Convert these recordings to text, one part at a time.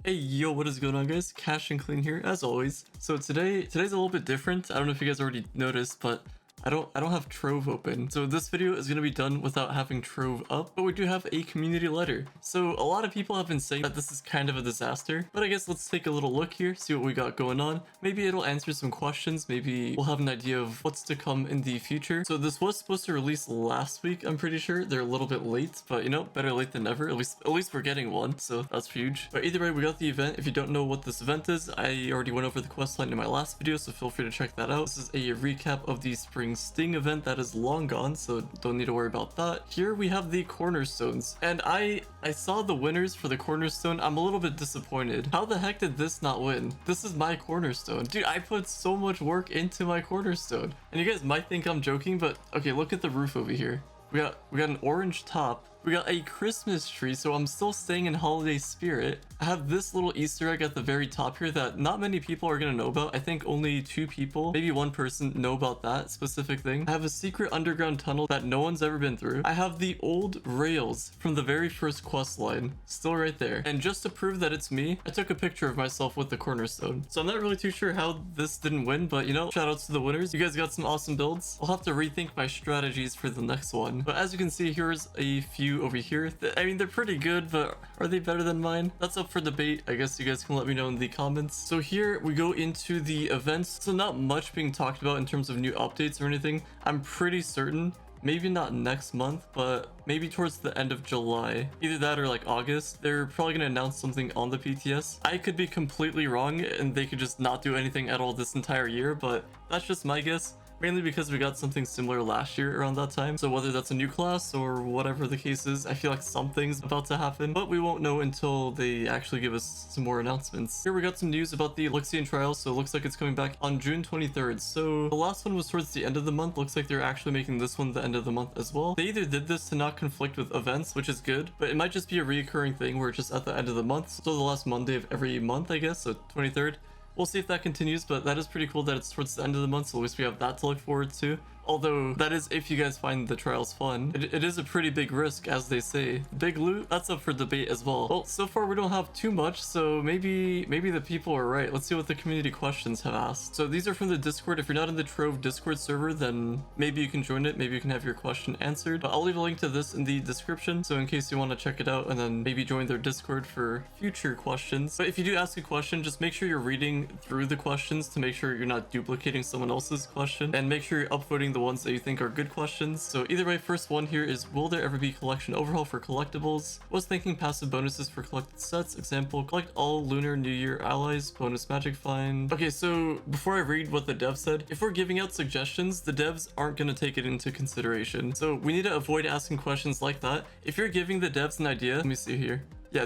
Hey yo, what is going on guys? CashinClean here as always. So today's a little bit different. I don't know if you guys already noticed, but I don't have Trove open. So this video is gonna be done without having Trove up, but we do have a community letter. So a lot of people have been saying that this is kind of a disaster, but I guess let's take a little look here, see what we got going on. Maybe it'll answer some questions, maybe we'll have an idea of what's to come in the future. So this was supposed to release last week, I'm pretty sure. They're a little bit late, but you know, better late than never. At least we're getting one, so that's huge. But either way, we got the event. If you don't know what this event is, I already went over the questline in my last video, so feel free to check that out. This is a recap of the spring sting event that is long gone, so don't need to worry about that. Here we have the cornerstones, and I saw the winners for the cornerstone. I'm a little bit disappointed. How the heck did this not win? This is my cornerstone. Dude, I put so much work into my cornerstone. And you guys might think I'm joking, but okay, look at the roof over here. We got an orange top. We got a Christmas tree, so I'm still staying in holiday spirit. I have this little Easter egg at the very top here that not many people are gonna know about. I think only 2 people, maybe 1 person, know about that specific thing. I have a secret underground tunnel that no one's ever been through. I have the old rails from the very first quest line, still right there. And just to prove that it's me, I took a picture of myself with the cornerstone. So I'm not really too sure how this didn't win, but you know, shout outs to the winners. You guys got some awesome builds. I'll have to rethink my strategies for the next one. But as you can see, here's a few over here. I mean, they're pretty good, but are they better than mine? That's up for debate. I guess you guys can let me know in the comments. So here we go into the events. So not much being talked about in terms of new updates or anything. I'm pretty certain, maybe not next month, but maybe towards the end of July. Either that or like August. They're probably gonna announce something on the PTS. I could be completely wrong and they could just not do anything at all this entire year, but that's just my guess. Mainly because we got something similar last year around that time. So whether that's a new class or whatever the case is, I feel like something's about to happen, but we won't know until they actually give us some more announcements. Here we got some news about the Luxian trial. So it looks like it's coming back on June 23rd. So the last one was towards the end of the month. Looks like they're actually making this one the end of the month as well. They either did this to not conflict with events, which is good, but it might just be a reoccurring thing where it's just at the end of the month. So the last Monday of every month, I guess, so 23rd. We'll see if that continues, but that is pretty cool that it's towards the end of the month, so at least we have that to look forward to. Although, that is if you guys find the trials fun. It is a pretty big risk, as they say. Big loot? That's up for debate as well. Well, so far we don't have too much, so maybe the people are right. Let's see what the community questions have asked. So these are from the Discord. If you're not in the Trove Discord server, then maybe you can join it. Maybe you can have your question answered. But I'll leave a link to this in the description, so in case you want to check it out and then maybe join their Discord for future questions. But if you do ask a question, just make sure you're reading through the questions to make sure you're not duplicating someone else's question, and make sure you're upvoting the ones that you think are good questions. So either way, first one here is, will there ever be collection overhaul for collectibles? Was thinking passive bonuses for collected sets. Example, collect all Lunar New Year allies, bonus magic find. Okay, so before I read what the dev said, if we're giving out suggestions, the devs aren't going to take it into consideration. So we need to avoid asking questions like that. If you're giving the devs an idea, let me see here. Yeah,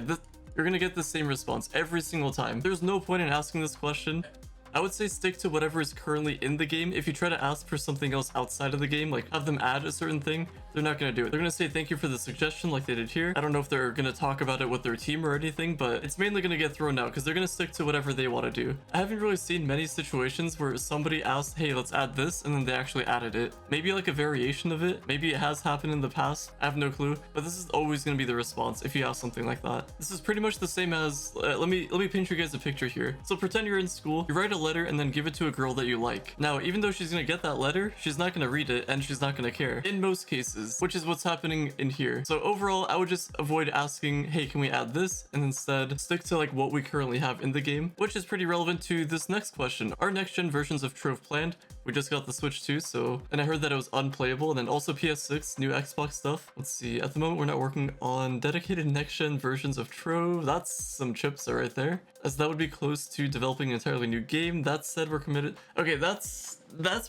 you're gonna get the same response every single time. There's no point in asking this question. I would say stick to whatever is currently in the game. If you try to ask for something else outside of the game, like have them add a certain thing, they're not going to do it. They're going to say thank you for the suggestion like they did here. I don't know if they're going to talk about it with their team or anything, but it's mainly going to get thrown out because they're going to stick to whatever they want to do. I haven't really seen many situations where somebody asked, hey, let's add this, and then they actually added it. Maybe like a variation of it. Maybe it has happened in the past. I have no clue, but this is always going to be the response if you ask something like that. This is pretty much the same as, let me paint you guys a picture here. So pretend you're in school, you write a letter and then give it to a girl that you like. Now, even though she's gonna get that letter, she's not gonna read it and she's not gonna care in most cases, which is what's happening in here. So overall, I would just avoid asking, hey, can we add this? And instead stick to like what we currently have in the game, which is pretty relevant to this next question. Are next gen versions of Trove planned? We just got the Switch 2, so, and I heard that it was unplayable, and then also PS6, new Xbox stuff. Let's see, at the moment we're not working on dedicated next gen versions of Trove. That's some chips right there, as that would be close to developing an entirely new game. That said, we're committed. Okay, that's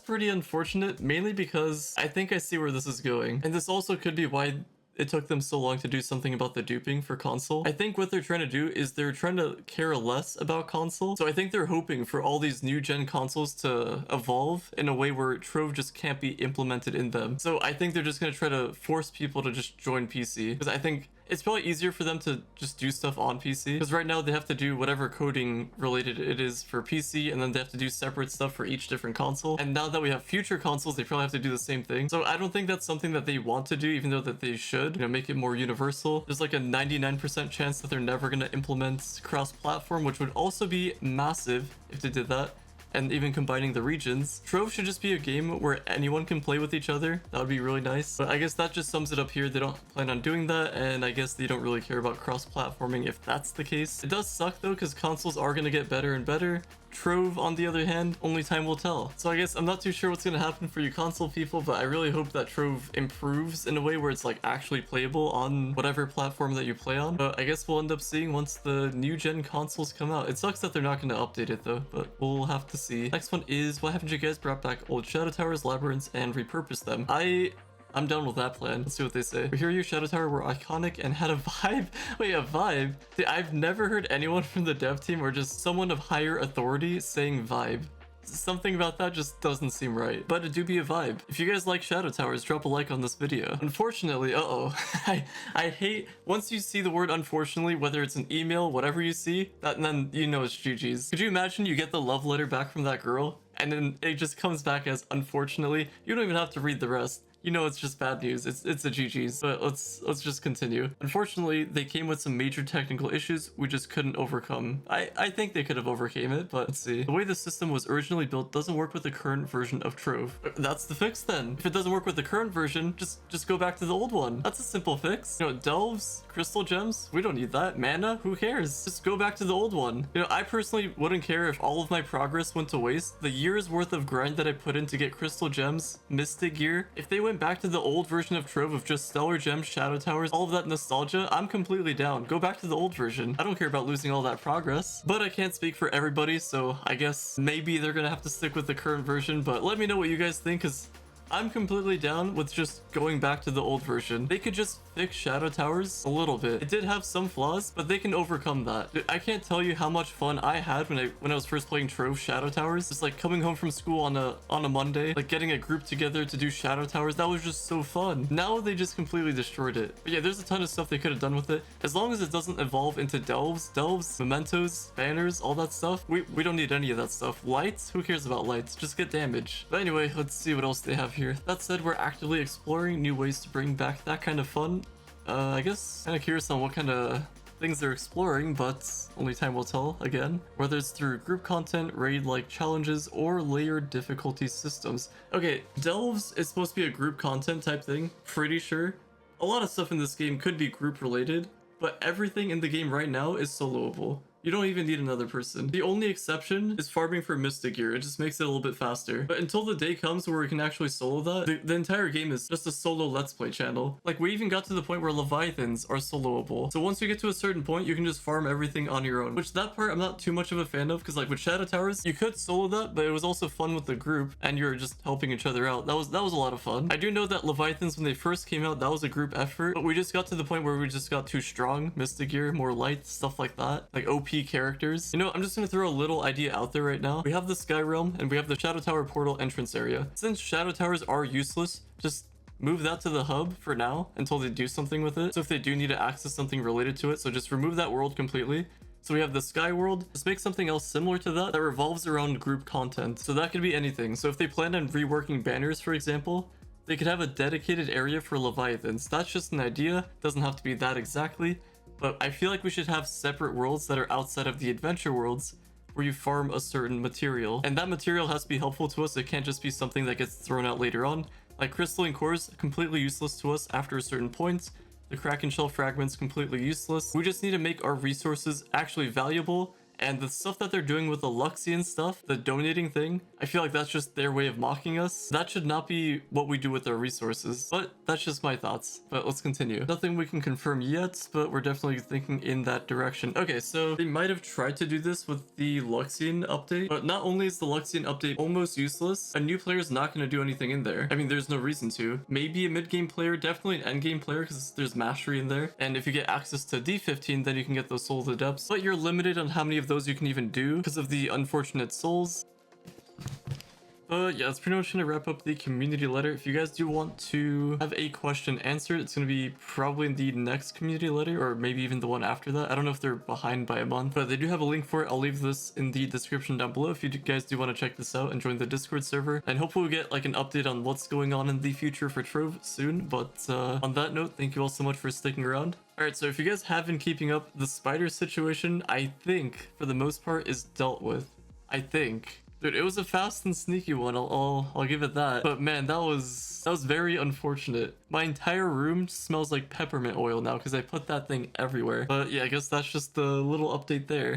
pretty unfortunate, mainly because I think I see where this is going, and this also could be why it took them so long to do something about the duping for console. I think what they're trying to do is they're trying to care less about console. So I think they're hoping for all these new gen consoles to evolve in a way where Trove just can't be implemented in them. So I think they're just going to try to force people to just join PC, because I think it's probably easier for them to just do stuff on PC, because right now they have to do whatever coding related it is for PC, and then they have to do separate stuff for each different console. And now that we have future consoles, they probably have to do the same thing. So I don't think that's something that they want to do, even though that they should, you know, make it more universal. There's like a 99% chance that they're never going to implement cross-platform, which would also be massive if they did that. And even combining the regions. Trove should just be a game where anyone can play with each other. That would be really nice. But I guess that just sums it up here. They don't plan on doing that, and I guess they don't really care about cross-platforming if that's the case. It does suck though, because consoles are going to get better and better. Trove, on the other hand, only time will tell. So I guess I'm not too sure what's going to happen for you console people, but I really hope that Trove improves in a way where it's like actually playable on whatever platform that you play on. But I guess we'll end up seeing once the new gen consoles come out. It sucks that they're not going to update it though, but we'll have to see. Next one is, why haven't you guys brought back old Shadow Towers, Labyrinths, and repurposed them? I'm down with that plan. Let's see what they say. We hear your Shadow Tower were iconic and had a vibe. Wait, a vibe? See, I've never heard anyone from the dev team or just someone of higher authority saying vibe. Something about that just doesn't seem right, but it do be a vibe. If you guys like Shadow Towers, drop a like on this video. Unfortunately, I hate once you see the word unfortunately, whether it's an email, whatever you see, then you know it's GG's. Could you imagine you get the love letter back from that girl and then it just comes back as unfortunately? You don't even have to read the rest. You know it's just bad news. It's a GG's. But let's just continue. Unfortunately, they came with some major technical issues we just couldn't overcome. I think they could have overcame it, but let's see. The way the system was originally built doesn't work with the current version of Trove. That's the fix then. If it doesn't work with the current version, just go back to the old one. That's a simple fix. You know, delves, crystal gems, we don't need that. Mana, who cares? Just go back to the old one. You know, I personally wouldn't care if all of my progress went to waste. The years worth of grind that I put in to get crystal gems, mystic gear, if they went back to the old version of Trove of just stellar gems, shadow towers, all of that nostalgia, I'm completely down. Go back to the old version. I don't care about losing all that progress, but I can't speak for everybody, so I guess maybe they're gonna have to stick with the current version. But let me know what you guys think, because I'm completely down with just going back to the old version. They could just fix Shadow Towers a little bit. It did have some flaws, but they can overcome that. I can't tell you how much fun I had when I was first playing Trove Shadow Towers. Just like coming home from school on a Monday, like getting a group together to do Shadow Towers. That was just so fun. Now they just completely destroyed it. But yeah, there's a ton of stuff they could have done with it. As long as it doesn't evolve into delves, mementos, banners, all that stuff. We don't need any of that stuff. Lights? Who cares about lights? Just get damage. But anyway, let's see what else they have here. That said, we're actively exploring new ways to bring back that kind of fun. I guess kind of curious on what kind of things they're exploring, but only time will tell again. Whether it's through group content, raid-like challenges, or layered difficulty systems. Okay, delves is supposed to be a group content type thing, pretty sure. A lot of stuff in this game could be group related, but everything in the game right now is soloable. You don't even need another person. The only exception is farming for Mystic Gear. It just makes it a little bit faster. But until the day comes where we can actually solo that, the entire game is just a solo Let's Play channel. Like, we even got to the point where Leviathans are soloable. So once you get to a certain point, you can just farm everything on your own. Which that part I'm not too much of a fan of, because like with Shadow Towers, you could solo that, but it was also fun with the group, and you're just helping each other out. That was a lot of fun. I do know that Leviathans, when they first came out, that was a group effort, but we just got to the point where we just got too strong. Mystic Gear, more light, stuff like that. Like OP characters. You know, I'm just gonna throw a little idea out there right now. We have the Sky Realm and we have the Shadow Tower portal entrance area. Since Shadow Towers are useless, just move that to the hub for now until they do something with it. So if they do need to access something related to it, so just remove that world completely. So we have the Sky World. Just make something else similar to that that revolves around group content. So that could be anything. So if they plan on reworking banners, for example, they could have a dedicated area for Leviathans. That's just an idea. Doesn't have to be that exactly. But I feel like we should have separate worlds that are outside of the adventure worlds where you farm a certain material. And that material has to be helpful to us. It can't just be something that gets thrown out later on. Like crystalline cores, completely useless to us after a certain point. The Kraken shell fragments, completely useless. We just need to make our resources actually valuable. And the stuff that they're doing with the Luxian stuff, the donating thing, I feel like that's just their way of mocking us. That should not be what we do with our resources. But that's just my thoughts. But let's continue. Nothing we can confirm yet, but we're definitely thinking in that direction. Okay, so they might have tried to do this with the Luxian update, but not only is the Luxian update almost useless, a new player is not going to do anything in there. I mean, there's no reason to. Maybe a mid-game player, definitely an end-game player, because there's mastery in there. And if you get access to D15, then you can get those Soul of the Depths. But you're limited on how many of those you can even do because of the unfortunate souls. Yeah, that's pretty much gonna wrap up the community letter. If you guys do want to have a question answered, it's gonna be probably in the next community letter, or maybe even the one after that. I don't know if they're behind by a month, but they do have a link for it. I'll leave this in the description down below if you guys do want to check this out and join the Discord server. And hopefully we'll get like an update on what's going on in the future for Trove soon. But on that note, thank you all so much for sticking around. Alright, so if you guys have been keeping up, the spider situation, I think, for the most part, is dealt with. I think. Dude, it was a fast and sneaky one. I'll give it that. But man, that was very unfortunate. My entire room smells like peppermint oil now because I put that thing everywhere. But yeah, I guess that's just the little update there.